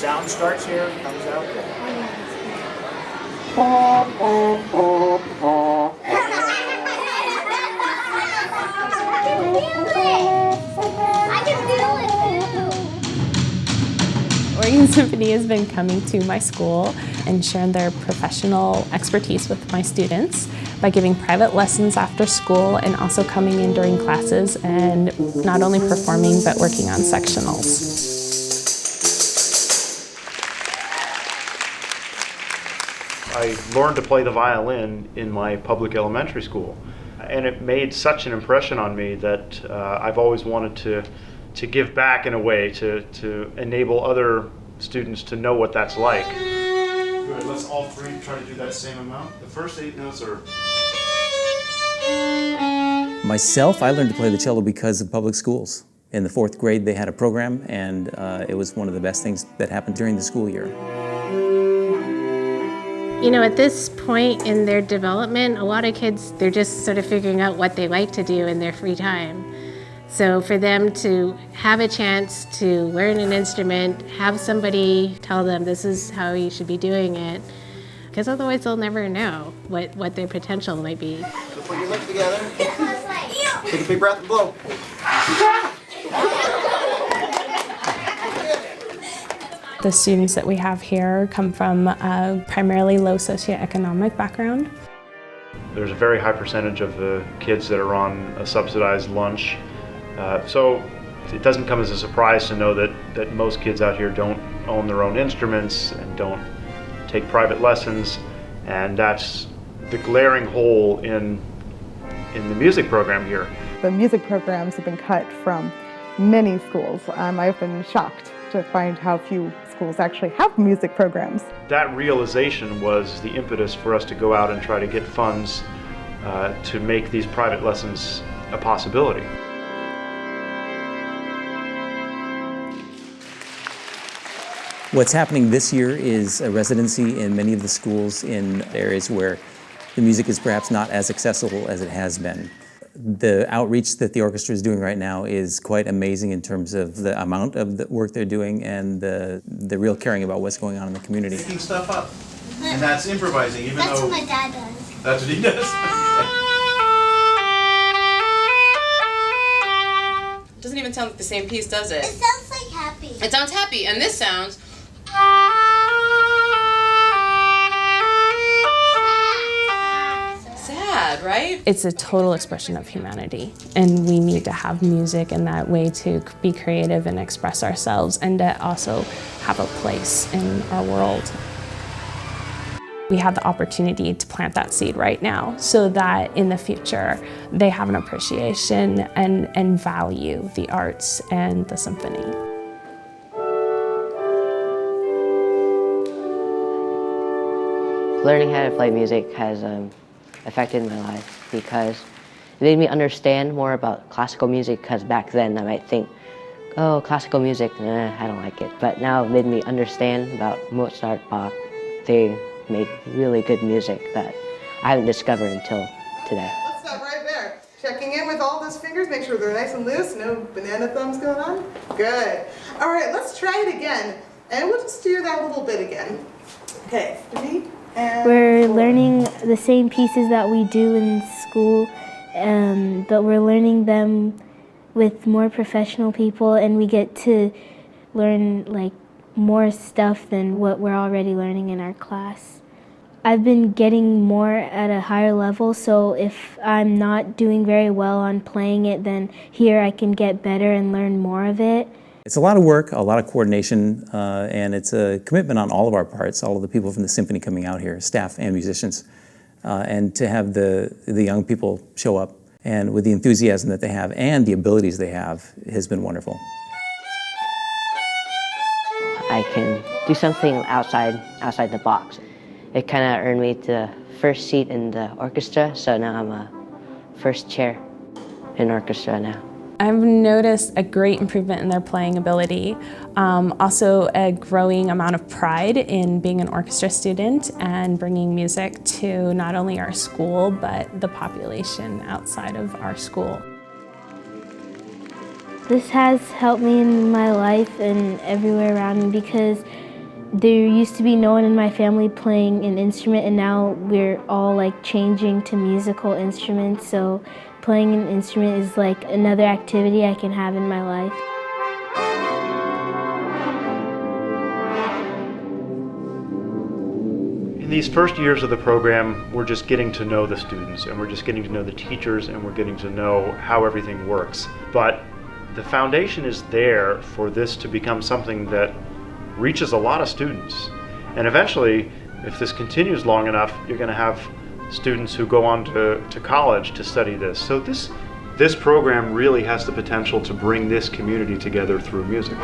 sound starts here and comes out there. Oregon Symphony has been coming to my school and sharing their professional expertise with my students by giving private lessons after school and also coming in during classes and not only performing but working on sectionals. I learned to play the violin in my public elementary school, and it made such an impression on me that I've always wanted to give back in a way to enable other students to know what that's like. Good, let's all three try to do that same amount. The first 8 notes are... Myself, I learned to play the cello because of public schools. In the 4th grade, they had a program, and it was one of the best things that happened during the school year. You know, at this point in their development, a lot of kids, they're just sort of figuring out what they like to do in their free time. So for them to have a chance to learn an instrument, have somebody tell them this is how you should be doing it, because otherwise they'll never know what their potential might be. So put your lips together. Take a big breath and blow. The students that we have here come from a primarily low socioeconomic background. There's a very high percentage of the kids that are on a subsidized lunch. So it doesn't come as a surprise to know that most kids out here don't own their own instruments and don't take private lessons, and that's the glaring hole in the music program here. The music programs have been cut from many schools. I've been shocked to find how few schools actually have music programs. That realization was the impetus for us to go out and try to get funds to make these private lessons a possibility. What's happening this year is a residency in many of the schools in areas where the music is perhaps not as accessible as it has been. The outreach that the orchestra is doing right now is quite amazing in terms of the amount of the work they're doing and the real caring about what's going on in the community. Picking stuff up, and that's improvising, even That's though... what my dad does. That's what he does? It doesn't even sound like the same piece, does it? It sounds like happy. It sounds happy, and this sounds... sad, right? It's a total expression of humanity, and we need to have music in that way to be creative and express ourselves and to also have a place in our world. We have the opportunity to plant that seed right now so that in the future they have an appreciation and value the arts and the symphony. Learning how to play music has affected my life because it made me understand more about classical music, because back then I might think, oh, classical music, I don't like it. But now it made me understand about Mozart, Bach. They made really good music that I haven't discovered until today. Let's stop right there. Checking in with all those fingers, make sure they're nice and loose, no banana thumbs going on. Good. All right, let's try it again. And we'll just do that little bit again. Okay, 3 and We're 4. learning the same pieces that we do in school, but we're learning them with more professional people, and we get to learn like more stuff than what we're already learning in our class. I've been getting more at a higher level, so if I'm not doing very well on playing it, then here I can get better and learn more of it. It's a lot of work, a lot of coordination, and it's a commitment on all of our parts, all of the people from the symphony coming out here, staff and musicians, and to have the young people show up, and with the enthusiasm that they have and the abilities they have has been wonderful. I can do something outside the box. It kind of earned me the first seat in the orchestra, so now I'm a first chair in orchestra now. I've noticed a great improvement in their playing ability, also a growing amount of pride in being an orchestra student and bringing music to not only our school, but the population outside of our school. This has helped me in my life and everywhere around me because there used to be no one in my family playing an instrument, and now we're all like changing to musical instruments, so playing an instrument is like another activity I can have in my life. In these first years of the program, we're just getting to know the students, and we're just getting to know the teachers, and we're getting to know how everything works. But the foundation is there for this to become something that reaches a lot of students. And eventually, if this continues long enough, you're going to have students who go on to college to study this. So this program really has the potential to bring this community together through music.